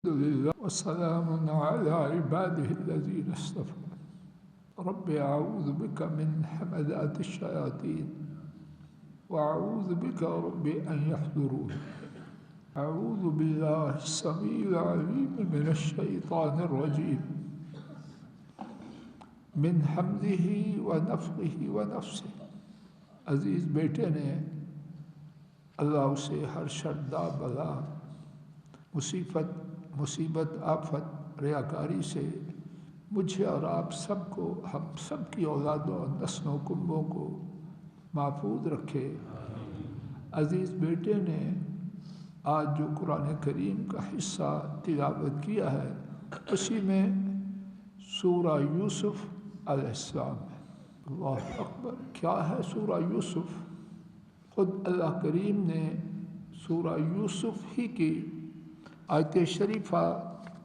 الحمد لله وسلام على عباده الذين اصطفى. رب أعوذ بك من حمدات الشياطين وأعوذ بك رب أن يحضرون. أعوذ بالله السميع العليم من الشيطان الرجيم من حمده ونفخه ونفسه. عزیز بیٹے نے اللہ اسے ہر شردہ بلا مصیبت آفت ریاکاری سے مجھے اور آپ سب کو، ہم سب کی اولادوں اور نسلوں کنبوں کو محفوظ رکھے. عزیز بیٹے نے آج جو قرآن کریم کا حصہ تلاوت کیا ہے اسی میں سورہ یوسف علیہ السلام ہے. اللہ اکبر! کیا ہے سورہ یوسف؟ خود اللہ کریم نے سورہ یوسف ہی کی آیت شریفہ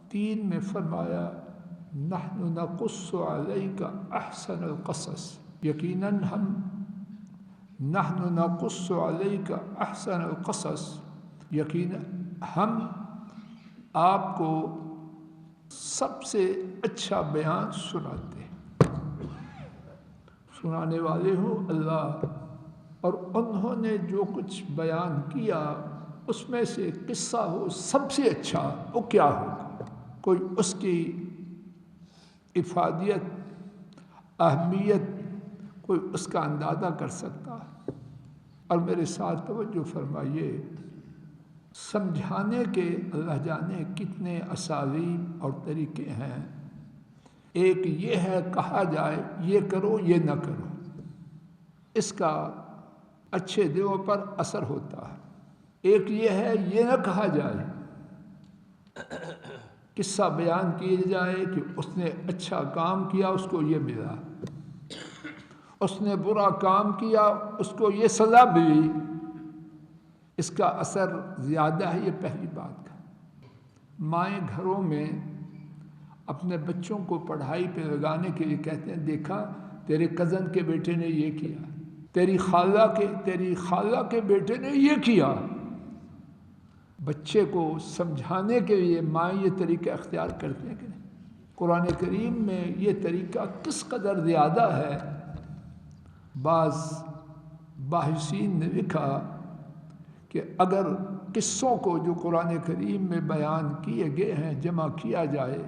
3 میں فرمایا نحن نقص علیک احسن القصص. یقیناً نحن نقص علیک احسن القصص، یقیناً ہم آپ کو سب سے اچھا بیان سناتے ہیں. سنانے والے ہو اللہ، اور انہوں نے جو کچھ بیان کیا اس میں سے قصہ ہو سب سے اچھا، وہ کیا ہوگا؟ کوئی اس کی افادیت، اہمیت کوئی اس کا اندازہ کر سکتا ہے؟ اور میرے ساتھ توجہ فرمائیے، سمجھانے کے اللہ جانے کتنے اسالیب اور طریقے ہیں. ایک یہ ہے کہا جائے یہ کرو یہ نہ کرو، اس کا اچھے دلوں پر اثر ہوتا ہے. ایک یہ ہے یہ نہ کہا جائے، قصہ بیان کیا جائے کہ اس نے اچھا کام کیا اس کو یہ ملا، اس نے برا کام کیا اس کو یہ سزا ملی. اس کا اثر زیادہ ہے. یہ پہلی بات ہے. مائیں گھروں میں اپنے بچوں کو پڑھائی پہ لگانے کے لیے کہتے ہیں دیکھا تیرے کزن کے بیٹے نے یہ کیا، تیری خالہ کے بیٹے نے یہ کیا. بچے کو سمجھانے کے لیے مائیں یہ طریقہ اختیار کرتے ہیں کہ نہیں؟ قرآن کریم میں یہ طریقہ کس قدر زیادہ ہے. بعض باحثین نے لکھا کہ اگر قصوں کو جو قرآن کریم میں بیان کیے گئے ہیں جمع کیا جائے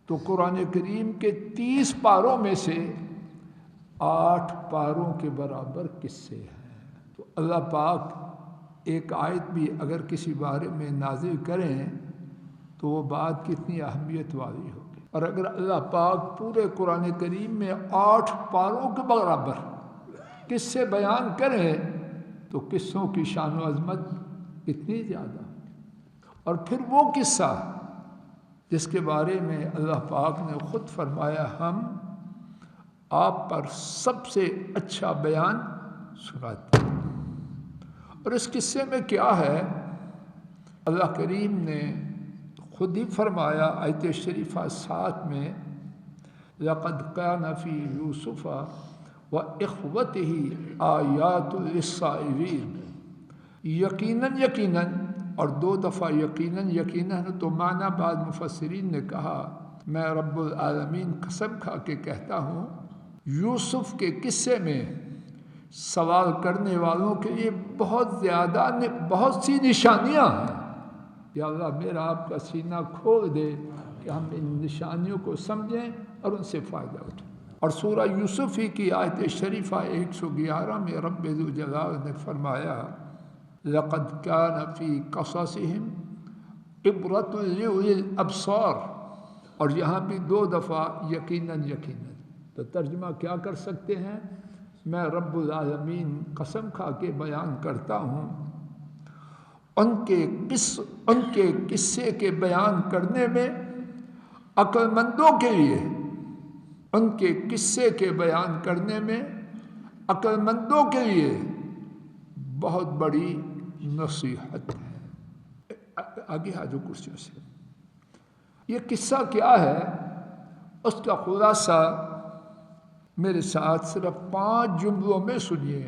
تو قرآن کریم کے 30 پاروں میں سے 8 پاروں کے برابر قصے ہیں. تو اللہ پاک ایک آیت بھی اگر کسی بارے میں نازل کریں تو وہ بات کتنی اہمیت والی ہوگی. اور اگر اللہ پاک پورے قرآن کریم میں 8 پاروں کے برابر قصے بیان کریں تو قصوں کی شان و عظمت کتنی زیادہ. اور پھر وہ قصہ جس کے بارے میں اللہ پاک نے خود فرمایا ہم آپ پر سب سے اچھا بیان سناتے ہیں. اور اس قصے میں کیا ہے؟ اللہ کریم نے خود ہی فرمایا آیت شریفہ 7 میں لَقَدْ كَانَ فِي يُوسُفَ وَإِخْوَتِهِ آيَاتٌ لِلسَّائِلِينَ. یقیناً اور 2 دفعہ یقیناً تو معنی بعض مفسرین نے کہا میں رب العالمین قسم کھا کے کہتا ہوں یوسف کے قصے میں سوال کرنے والوں کے لیے بہت سی نشانیاں ہیں. یا اللہ میرا آپ کا سینہ کھول دے کہ ہم ان نشانیوں کو سمجھیں اور ان سے فائدہ اٹھائیں. اور سورہ یوسف ہی کی آیت شریفہ 111 میں رب ذوالجلال نے فرمایا لَقَدْ كَانَ فِي قَصَصِهِمْ عِبْرَةٌ لِأُولِي الْأَبْصَارِ. اور یہاں بھی 2 دفعہ یقیناً. تو ترجمہ کیا کر سکتے ہیں؟ میں رب العالمین قسم کھا کے بیان کرتا ہوں ان کے قصے کے بیان کرنے میں عقل مندوں کے لیے، ان کے قصے کے بیان کرنے میں عقل مندوں کے لیے بہت بڑی نصیحت ہے. آگے آ جو کرسیوں سے. یہ قصہ کیا ہے اس کا خلاصہ میرے ساتھ صرف 5 جملوں میں سنیے.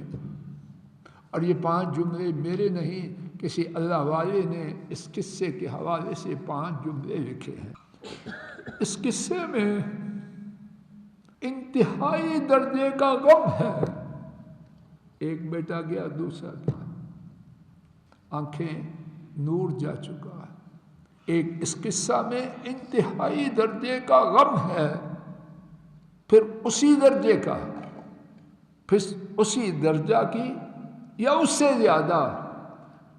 اور یہ 5 جملے میرے نہیں کسی اللہ والے نے اس قصے کے حوالے سے 5 جملے لکھے ہیں۔ اس قصے میں انتہائی درجے کا غم ہے۔ ایک بیٹا گیا، دوسرا گیا، آنکھیں نور جا چکا ہے۔ ایک اس قصہ میں انتہائی درجے کا غم ہے، پھر اسی درجے کا، پھر اسی درجہ کی یا اس سے زیادہ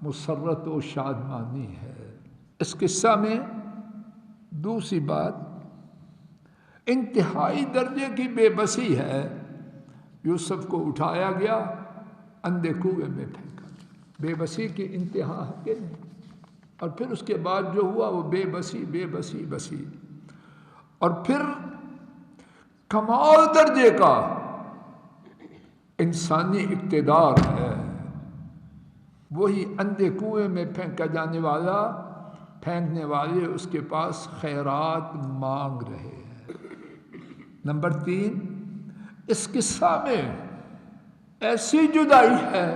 مسرت و شادمانی ہے۔ اس قصہ میں دوسری بات انتہائی درجے کی بے بسی ہے۔ یوسف کو اٹھایا گیا، اندھے کنویں میں پھینکا گیا۔ بے بسی کی انتہا ہے کہ نہیں؟ اور پھر اس کے بعد جو ہوا وہ بے بسی بے بسی بسی، اور پھر کمال درجے کا انسانی اقتدار ہے۔ وہی اندھے کنویں میں پھینکا جانے والا، پھینکنے والے اس کے پاس خیرات مانگ رہے ہیں۔ نمبر 3، اس قصہ میں ایسی جدائی ہے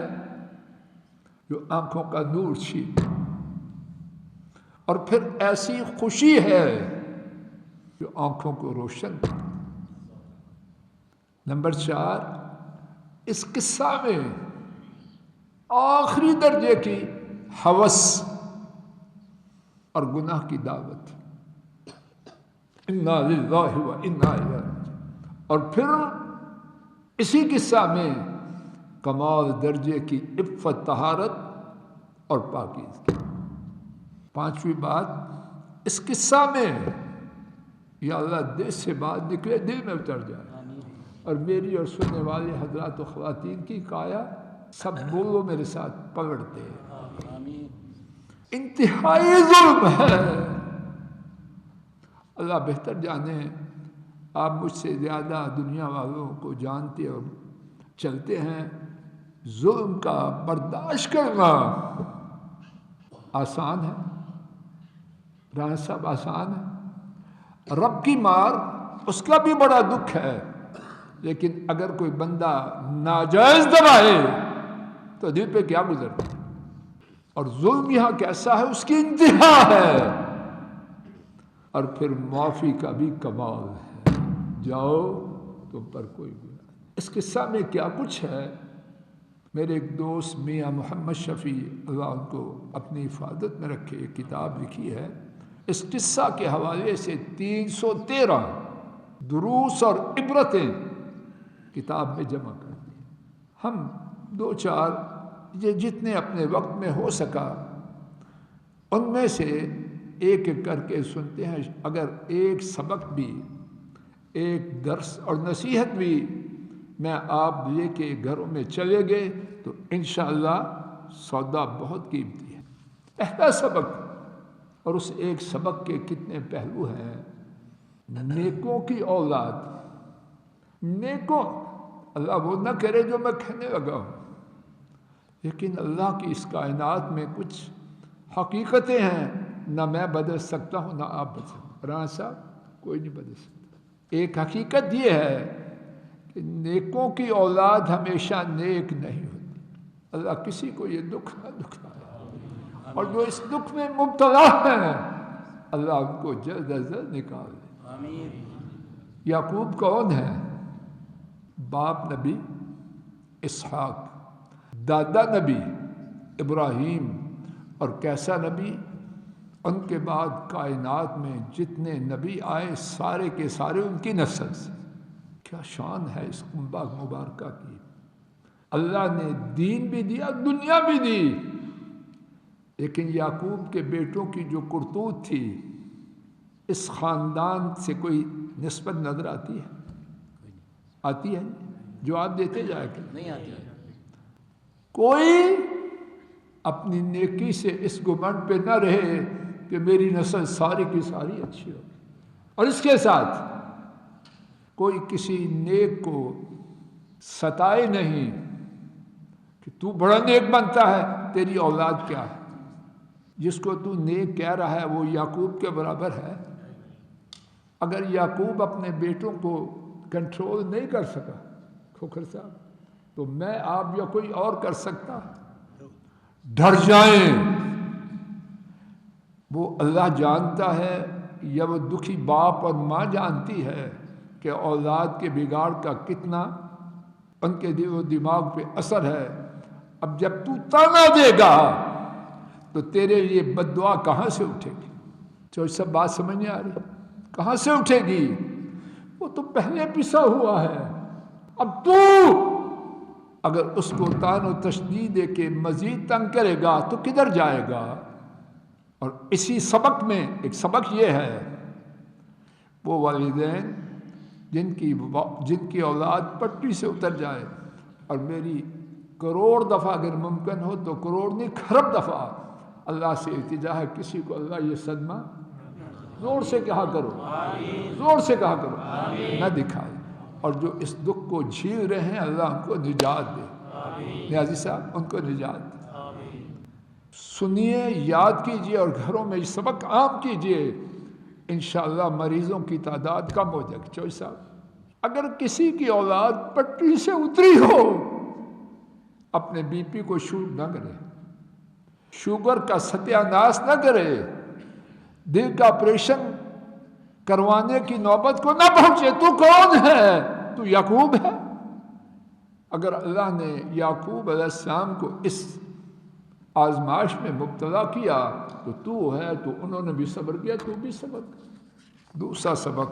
جو آنکھوں کا نور چھین، اور پھر ایسی خوشی ہے جو آنکھوں کو روشن کرے۔ نمبر 4، اس قصہ میں آخری درجے کی ہوس اور گناہ کی دعوت، انا للہ و انا الیہ راجعون، اور پھر اسی قصہ میں کمال درجے کی عفت، طہارت اور پاکیزگی۔ 5ویں بات، اس قصہ میں یا اللہ دل سے بات نکلے، دل میں اتر جائے، اور میری اور سننے والے حضرات و خواتین کی کایا سب بولو میرے ساتھ پلٹ دے۔ انتہائی ظلم ہے۔ اللہ بہتر جانے، آپ مجھ سے زیادہ دنیا والوں کو جانتے اور چلتے ہیں۔ ظلم کا برداشت کرنا آسان ہے، رانا صاحب آسان ہے۔ رب کی مار اس کا بھی بڑا دکھ ہے، لیکن اگر کوئی بندہ ناجائز دبائے تو دل پہ کیا گزرتا ہے۔ اور ظلم یہاں کیسا ہے، اس کی انتہا ہے، اور پھر معافی کا بھی کمال ہے۔ جاؤ تم پر کوئی گناہ نہیں۔ اس قصہ میں کیا کچھ ہے، میرے ایک دوست میاں محمد شفیع، اللہ ان کو اپنی حفاظت میں رکھے، ایک کتاب لکھی ہے اس قصہ کے حوالے سے 313 دروس اور عبرتیں کتاب میں جمع کر دی۔ ہم 2-4 یہ جتنے اپنے وقت میں ہو سکا ان میں سے ایک ایک کر کے سنتے ہیں۔ اگر ایک سبق بھی، ایک درس اور نصیحت بھی میں آپ لے کے گھروں میں چلے گئے تو انشاءاللہ سودا بہت قیمتی ہے۔ پہلا سبق، اور اس ایک سبق کے کتنے پہلو ہیں۔ نیکوں کی اولاد، نیکوں، اللہ وہ نہ کرے جو میں کہنے لگا ہوں، لیکن اللہ کی اس کائنات میں کچھ حقیقتیں ہیں، نہ میں بدل سکتا ہوں نہ آپ بدل سکتے۔ رانا صاحب کوئی نہیں بدل سکتا۔ ایک حقیقت یہ ہے کہ نیکوں کی اولاد ہمیشہ نیک نہیں ہوتی۔ اللہ کسی کو یہ دکھ نہ دکھائے، اور جو اس دکھ میں مبتلا ہیں اللہ ان کو جلد از جلد نکال دے۔ یعقوب کون ہے؟ باپ نبی اسحاق، دادا نبی ابراہیم، اور کیسا نبی؟ ان کے بعد کائنات میں جتنے نبی آئے سارے کے سارے ان کی نسل سے۔ کیا شان ہے اس باغ مبارکہ کی۔ اللہ نے دین بھی دیا، دنیا بھی دی، لیکن یعقوب کے بیٹوں کی جو کرتوت تھی، اس خاندان سے کوئی نسبت نظر آتی ہے؟ آتی ہے؟ جواب دیتے جائے کہ نہیں آتی ہے۔ کوئی اپنی نیکی سے اس گمنڈ پہ نہ رہے کہ میری نسل ساری کی ساری اچھی ہو، اور اس کے ساتھ کوئی کسی نیک کو ستائے نہیں کہ تو بڑا نیک بنتا ہے، تیری اولاد کیا ہے۔ جس کو تو نیک کہہ رہا ہے وہ یعقوب کے برابر ہے۔ اگر یعقوب اپنے بیٹوں کو کنٹرول نہیں کر سکا کھوکھر صاحب، تو میں آپ یا کوئی اور کر سکتا؟ ڈر جائیں. وہ اللہ جانتا ہے یا وہ دکھی باپ اور ماں جانتی ہے کہ اولاد کے بگاڑ کا کتنا ان کے دل و دماغ پہ اثر ہے. اب جب تو تانا دے گا تو تیرے لیے بد دعا کہاں سے اٹھے گی؟ جو سب بات سمجھ نہیں آ رہی؟ کہاں سے اٹھے گی؟ وہ تو پہلے پسا ہوا ہے. اب تو اگر اس کو تان و تشدید دے کے مزید تنگ کرے گا تو کدھر جائے گا؟ اور اسی سبق میں ایک سبق یہ ہے، وہ والدین جن کی اولاد پٹری سے اتر جائے، اور میری کروڑ دفعہ اگر ممکن ہو تو کروڑ نہیں کھرب دفعہ اللہ سے التجا ہے، کسی کو اللہ یہ صدمہ زور سے کہا کرو، زور سے کہا کرو، نہ دکھائے. اور جو اس دکھ کو جھیل رہے ہیں اللہ ان کو نجات دے. نیازی صاحب ان کو نجات دے. سنیے، یاد کیجئے اور گھروں میں یہ سبق عام کیجئے. انشاءاللہ مریضوں کی تعداد کم ہو جائے گی. چوئی صاحب، اگر کسی کی اولاد پٹری سے اتری ہو، اپنے بی پی کو شوٹ نہ کرے، شوگر کا ستیہ ناش نہ کرے، دل کا آپریشن کروانے کی نوبت کو نہ پہنچے. تو کون ہے؟ تو یعقوب ہے. اگر اللہ نے یعقوب علیہ السلام کو اس آزمائش میں مبتلا کیا تو ہے، تو انہوں نے بھی صبر کیا، تو بھی صبر. دوسرا سبق،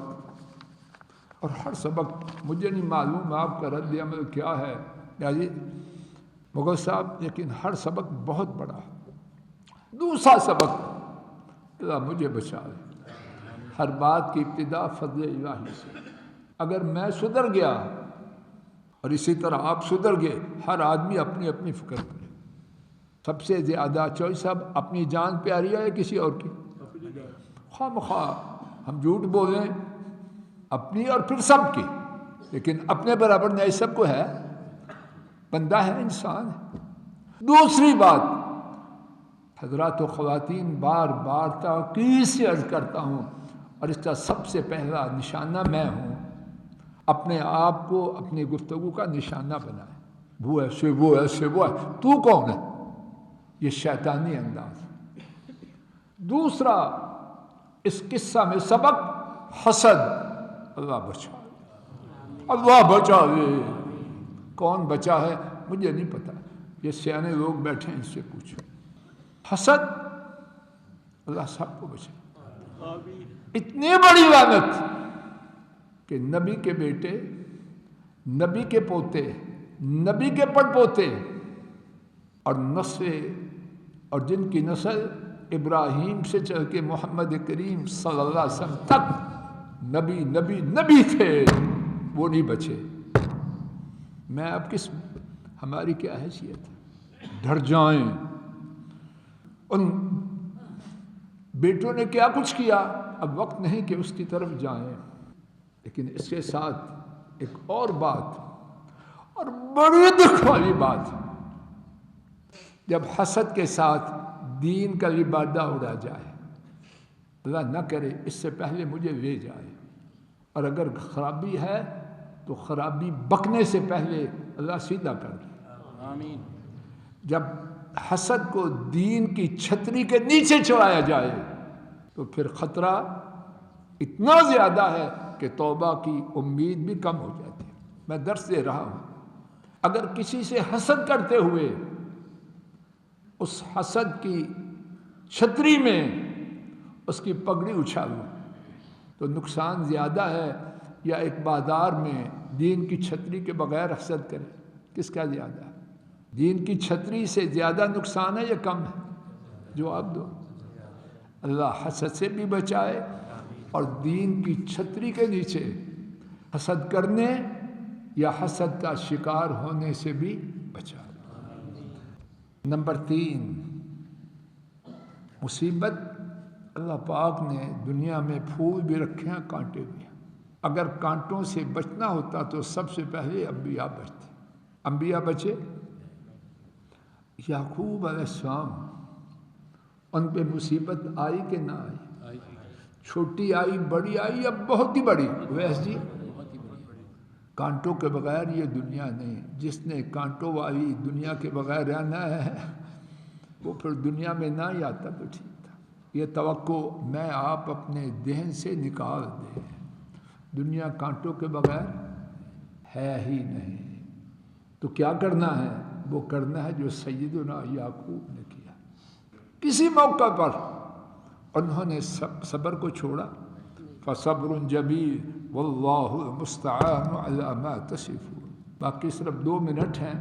اور ہر سبق مجھے نہیں معلوم آپ کا رد عمل کیا ہے یعنی مغل صاحب، لیکن ہر سبق بہت بڑا. دوسرا سبق، اللہ مجھے بچا لے. ہر بات کی ابتدا فضل الہی سے. اگر میں سدھر گیا اور اسی طرح آپ سدھر گئے، ہر آدمی اپنی اپنی فکر کرے. سب سے زیادہ چوئی صاحب اپنی جان پیاری ہے کسی اور کی؟ خواہ مخواہ ہم جھوٹ بولیں، اپنی اور پھر سب کی، لیکن اپنے برابر نہیں سب کو ہے. بندہ ہے، انسان ہے. دوسری بات، حضرات و خواتین، بار بار تاکید سے عرض کرتا ہوں، اور اس کا سب سے پہلا نشانہ میں ہوں. اپنے آپ کو اپنی گفتگو کا نشانہ بنائے. وہ ایسے، وہ ایسے، وہ ہے. تو کون ہے؟ یہ شیطانی انداز. دوسرا اس قصہ میں سبق، حسد. اللہ بچا، اللہ بچا لے. کون بچا ہے مجھے نہیں پتا، یہ سیانے لوگ بیٹھے ہیں، ان سے پوچھو. حسد، اللہ سب کو بچا. اتنی بڑی لعنت کہ نبی کے بیٹے، نبی کے پوتے، نبی کے پڑ پوتے، اور نسل، اور جن کی نسل ابراہیم سے چل کے محمد کریم صلی اللہ علیہ وسلم تک نبی نبی نبی تھے، وہ نہیں بچے. میں اب ہماری کیا حیثیت ہے؟ ڈر جائیں. ان بیٹوں نے کیا کچھ کیا، اب وقت نہیں کہ اس کی طرف جائیں. لیکن اس کے ساتھ ایک اور بات، اور بڑی دکھ والی بات، جب حسد کے ساتھ دین کا لبادہ اڑا جائے، اللہ نہ کرے اس سے پہلے مجھے لے جائے. اور اگر خرابی ہے تو خرابی بکنے سے پہلے اللہ سیدھا کر دے. آمین. جب حسد کو دین کی چھتری کے نیچے چڑھایا جائے تو پھر خطرہ اتنا زیادہ ہے کہ توبہ کی امید بھی کم ہو جاتی ہے. میں درس دے رہا ہوں. اگر کسی سے حسد کرتے ہوئے اس حسد کی چھتری میں اس کی پگڑی اچھالو تو نقصان زیادہ ہے، یا ایک بازار میں دین کی چھتری کے بغیر حسد کرے، کس کا زیادہ ہے؟ دین کی چھتری سے زیادہ نقصان ہے یا کم ہے؟ جواب دو. اللہ حسد سے بھی بچائے اور دین کی چھتری کے نیچے حسد کرنے یا حسد کا شکار ہونے سے بھی بچائے. نمبر 3، مصیبت. اللہ پاک نے دنیا میں پھول بھی رکھے ہیں، کانٹے بھی ہیں. اگر کانٹوں سے بچنا ہوتا تو سب سے پہلے انبیاء بچتے. انبیاء بچے. یعقوب علیہ السلام، ان پہ مصیبت آئی کہ نہ آئی؟ چھوٹی آئی، بڑی آئی، اب بہت ہی بڑی. ویس جی، کانٹوں کے بغیر یہ دنیا نہیں. جس نے کانٹوں والی دنیا کے بغیر رہنا ہے وہ پھر دنیا میں نہ ہی آتا تو ٹھیک تھا. یہ توقع میں آپ اپنے ذہن سے نکال دیں. دنیا کانٹوں کے بغیر ہے ہی نہیں. تو کیا کرنا ہے؟ وہ کرنا ہے جو سیدنا یعقوب نے کیا. کسی موقع پر انہوں نے صبر کو چھوڑا. فصبر جمیل واللہ المستعان علی ما تصفون. باقی صرف 2 منٹ ہیں.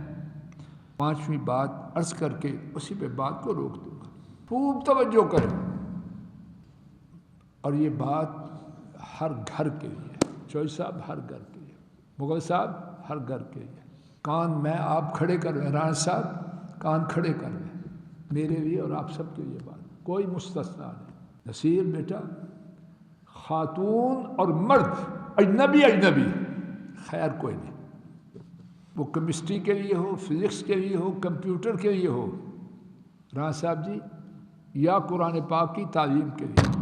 5ویں بات عرض کر کے اسی پہ بات کو روک دوں گا. خوب توجہ کریں. اور یہ بات ہر گھر کے لیے. چوئی صاحب ہر گھر کے لیے. مغل صاحب ہر گھر کے لیے. کان میں آپ کھڑے کر رہے ہیں. رانا صاحب کان کھڑے کر رہے ہیں. میرے لیے اور آپ سب کے لیے بات. کوئی مستثنا نہیں. نصیر بیٹا، خاتون اور مرد اجنبی خیر کوئی نہیں. وہ کیمسٹری کے لیے ہو، فزکس کے لیے ہو، کمپیوٹر کے لیے ہو، رانا صاحب جی، یا قرآن پاک کی تعلیم کے لیے.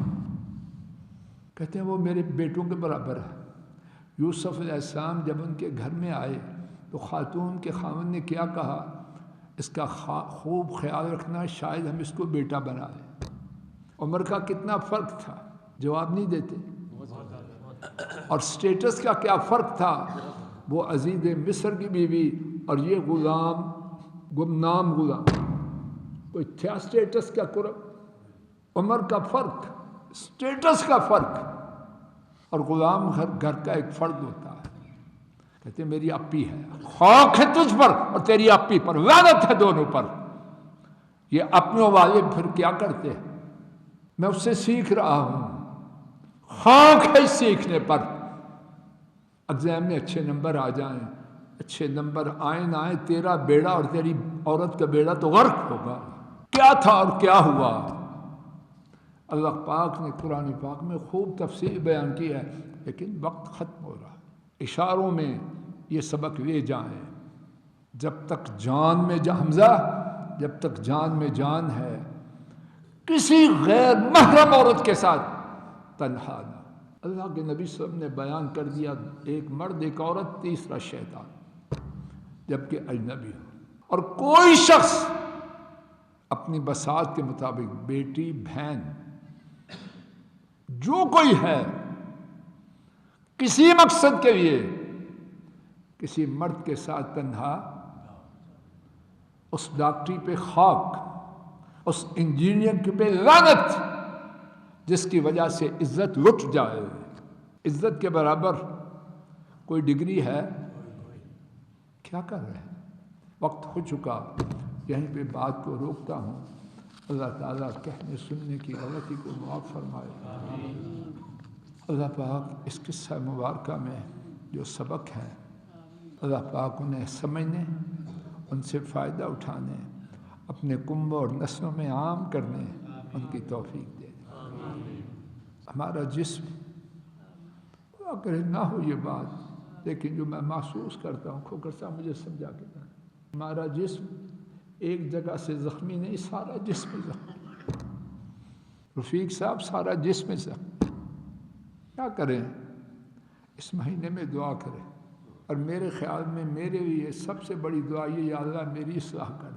کہتے ہیں وہ میرے بیٹوں کے برابر ہے. یوسف علیہ السلام جب ان کے گھر میں آئے تو خاتون کے خاوند نے کیا کہا؟ اس کا خوب خیال رکھنا، شاید ہم اس کو بیٹا بنا لیں. عمر کا کتنا فرق تھا، جواب نہیں دیتے. اور سٹیٹس کا کیا فرق تھا. وہ عزیز مصر کی بیوی اور یہ غلام، گمنام غلام. کوئی تھا سٹیٹس کا قرب؟ عمر کا فرق، سٹیٹس کا فرق. اور غلام گھر کا ایک فرد ہوتا ہے. کہتے میری اپی ہے، خاک ہے تجھ پر اور تیری اپی پر، لعنت ہے دونوں پر. یہ اپنوں والے پھر کیا کرتے ہیں؟ میں اس سے سیکھ رہا ہوں. خاک ہے اس سیکھنے پر. ایگزام میں اچھے نمبر آ جائیں، اچھے نمبر آئیں نہ آئیں، تیرا بیڑا اور تیری عورت کا بیڑا تو غرق ہوگا. کیا تھا اور کیا ہوا؟ اللہ پاک نے قرآن پاک میں خوب تفصیل بیان کی ہے، لیکن وقت ختم ہو رہا ہے. اشاروں میں یہ سبق لے جائیں. جب تک جان میں حمزہ، جب تک جان میں جان ہے، کسی غیر محرم عورت کے ساتھ تنہا نہ. اللہ کے نبی صلی اللہ علیہ وسلم نے بیان کر دیا، ایک مرد ایک عورت، تیسرا شیطان، جبکہ اجنبی ہو. اور کوئی شخص اپنی بساط کے مطابق، بیٹی، بہن، جو کوئی ہے، کسی مقصد کے لیے کسی مرد کے ساتھ تنہا، اس ڈاکٹری پہ خاک، اس انجینئر پہ لعنت جس کی وجہ سے عزت لٹ جائے. عزت کے برابر کوئی ڈگری ہے؟ کیا کر رہے ہیں؟ وقت ہو چکا. یہیں پہ بات کو روکتا ہوں. اللہ تعالیٰ کہنے سننے کی غلطی کو معاف فرمائے. اللہ پاک اس قصہ مبارکہ میں جو سبق ہے، اللہ پاک انہیں سمجھنے، ان سے فائدہ اٹھانے، اپنے کنبوں اور نسلوں میں عام کرنے ان کی توفیق دے. ہمارا جسم، اگر نہ ہو یہ بات، لیکن جو میں محسوس کرتا ہوں، کھوکر صاحب مجھے سمجھا کے دیں، ہمارا جسم ایک جگہ سے زخمی نہیں، سارا جسم زخمی. رفیق صاحب سارا جسم زخمی. کیا کریں؟ اس مہینے میں دعا کریں. اور میرے خیال میں میرے لیے سب سے بڑی دعا یہ، یا اللہ میری اصلاح کر.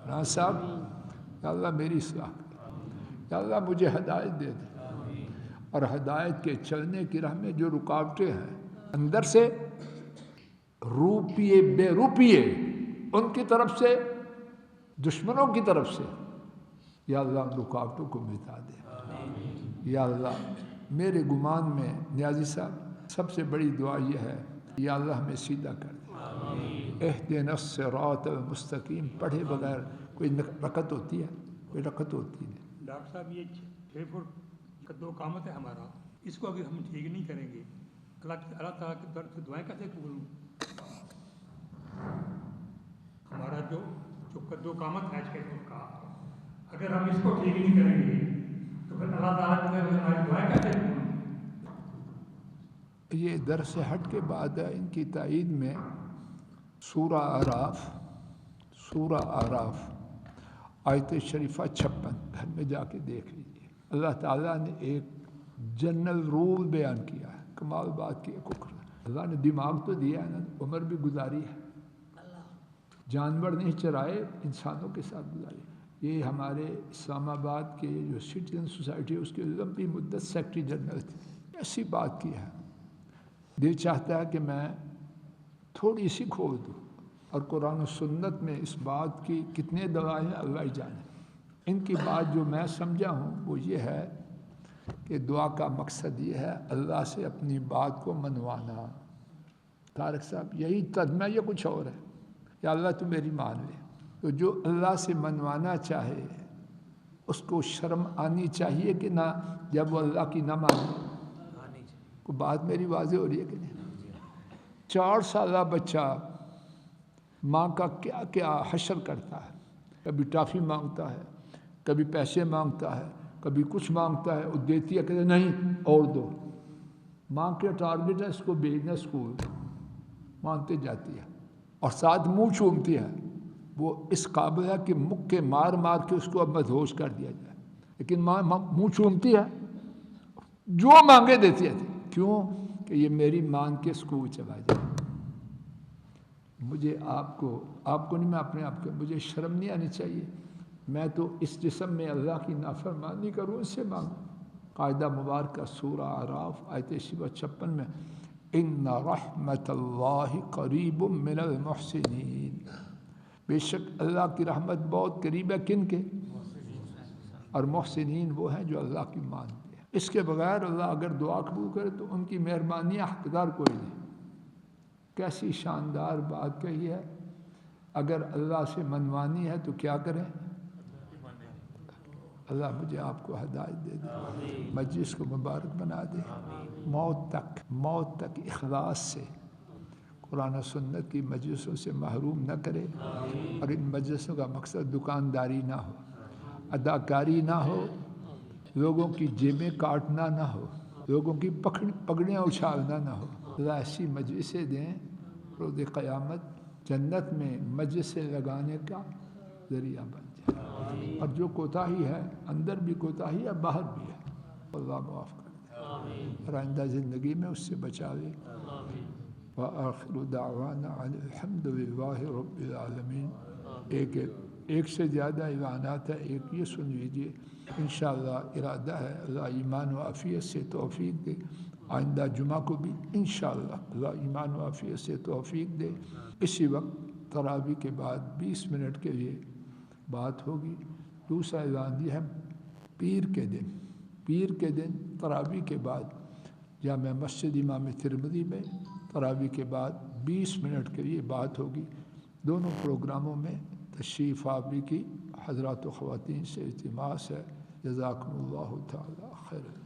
رانا صاحب، یا اللہ میری اصلاح کر. یا اللہ مجھے ہدایت دے دے. اور ہدایت کے چلنے کی راہ میں جو رکاوٹیں ہیں اندر سے، روپیے بے روپیے، ان کی طرف سے، دشمنوں کی طرف سے، یا اللہ ان رکاوٹوں کو مٹا دے. یا اللہ میرے گمان میں نیازی صاحب سب سے بڑی دعا یہ ہے، یا اللہ ہمیں سیدھا کر دے. اہدنا الصراط المستقیم پڑھے بغیر کوئی رکعت ہوتی ہے؟ کوئی رکعت ہوتی نہیں. ڈاکٹر صاحب یہ 6 فٹ قد و قامت ہے ہمارا، اس کو اگر ہم ٹھیک نہیں کریں گے، اللہ تعالیٰ کی طرف سے دعائیں کیسے قبول ہوں؟ ہمارا جو قد و قامت ہے 6 فٹ کا، اگر ہم اس کو ٹھیک نہیں کریں گے تو پھر اللہ تعالیٰ کی طرف سے ہماری دعائیں کیسے قبول ہوں؟ یہ درس ہٹ کے بعد ہے. ان کی تائید میں سورہ اعراف آیت شریفہ 56 گھر میں جا کے دیکھ لیجیے. اللہ تعالیٰ نے ایک جنرل رول بیان کیا ہے. کمال بات کی ہے. اللہ نے دماغ تو دیا ہے نا، عمر بھی گزاری ہے، جانور نہیں چرائے، انسانوں کے ساتھ گزاری. یہ ہمارے اسلام آباد کے جو سٹیزن سوسائٹی ہے اس کے لمبی مدت سیکرٹری جنرل تھے. ایسی بات کی ہے. دل چاہتا ہے کہ میں تھوڑی سی کھول دوں، اور قرآن و سنت میں اس بات کی کتنے دلائل ہیں اللہ ہی جانے. ان کی بات جو میں سمجھا ہوں وہ یہ ہے کہ دعا کا مقصد یہ ہے اللہ سے اپنی بات کو منوانا. طارق صاحب یہی ترجمہ، یہ کچھ اور ہے. یا اللہ تو میری مان لے. تو جو اللہ سے منوانا چاہے اس کو شرم آنی چاہیے کہ نہ جب وہ اللہ کی نہ مانے؟ کو بات میری واضح ہو رہی ہے کہ نہیں؟ 4 سالہ بچہ ماں کا کیا کیا حشر کرتا ہے. کبھی ٹافی مانگتا ہے، کبھی پیسے مانگتا ہے، کبھی کچھ مانگتا ہے، وہ دیتی ہے کہ نہیں اور دو. ماں کے ٹارگٹ ہے اس کو بھیجنا اسکول، مانتے جاتی ہے اور ساتھ منہ چومتی ہے. وہ اس قابل ہے کہ مکے مار مار کے اس کو اب مدہوش کر دیا جائے، لیکن ماں منہ چومتی ہے، جو مانگے دیتی ہے. کیوں؟ کہ یہ میری مان کے اسکول چلا جائے. مجھے آپ کو نہیں، میں اپنے آپ کو، مجھے شرم نہیں آنی چاہیے. میں تو اس جسم میں اللہ کی نافرمانی کروں، اس سے مانگوں. قاعدہ مبارکہ سورہ اعراف آیت 56 میں ان رحمت اللہ قریب من المحسنین. بے شک اللہ کی رحمت بہت قریب ہے کن کے؟ اور محسنین وہ ہیں جو اللہ کی مانتے ہیں. اس کے بغیر اللہ اگر دعا قبول کرے تو ان کی مہربانی حقدار کوئی نہیں. کیسی شاندار بات کہی ہے. اگر اللہ سے منوانی ہے تو کیا کریں؟ اللہ مجھے آپ کو ہدایت دے دے، مجلس کو مبارک بنا دے. موت تک اخلاص سے قرآن و سنت کی مجلسوں سے محروم نہ کرے. اور ان مجلسوں کا مقصد دکانداری نہ ہو، اداکاری نہ ہو، لوگوں کی جیبیں کاٹنا نہ ہو، لوگوں کی پگڑیاں اچھالنا نہ ہو. اللہ ایسی مجلسیں دیں روز قیامت جنت میں مجلسیں لگانے کا ذریعہ بن جائے. اور جو کوتاہی ہے اندر بھی کوتاہی ہے، باہر بھی ہے، اللہ معاف کر دے، آئندہ زندگی میں اس سے بچا لے. وآخر دعوانا الحمد للہ رب العالمین. ایک سے زیادہ اعلانات ہے، ایک یہ سن لیجیے. انشاءاللہ ارادہ ہے اللہ ایمان و عافیت سے توفیق دے. آئندہ جمعہ کو بھی انشاءاللہ اللہ ایمان و عافیت سے توفیق دے. اسی وقت تراویح کے بعد 20 منٹ کے لیے بات ہوگی. دوسرا اعلان یہ ہے پیر کے دن تراویح کے بعد جامع مسجد امام ترمذی میں تراویح کے بعد 20 منٹ کے لیے بات ہوگی. دونوں پروگراموں میں تشریف آوری کی حضرات و خواتین سے التماس ہے. جزاکم اللہ تعالی خیر.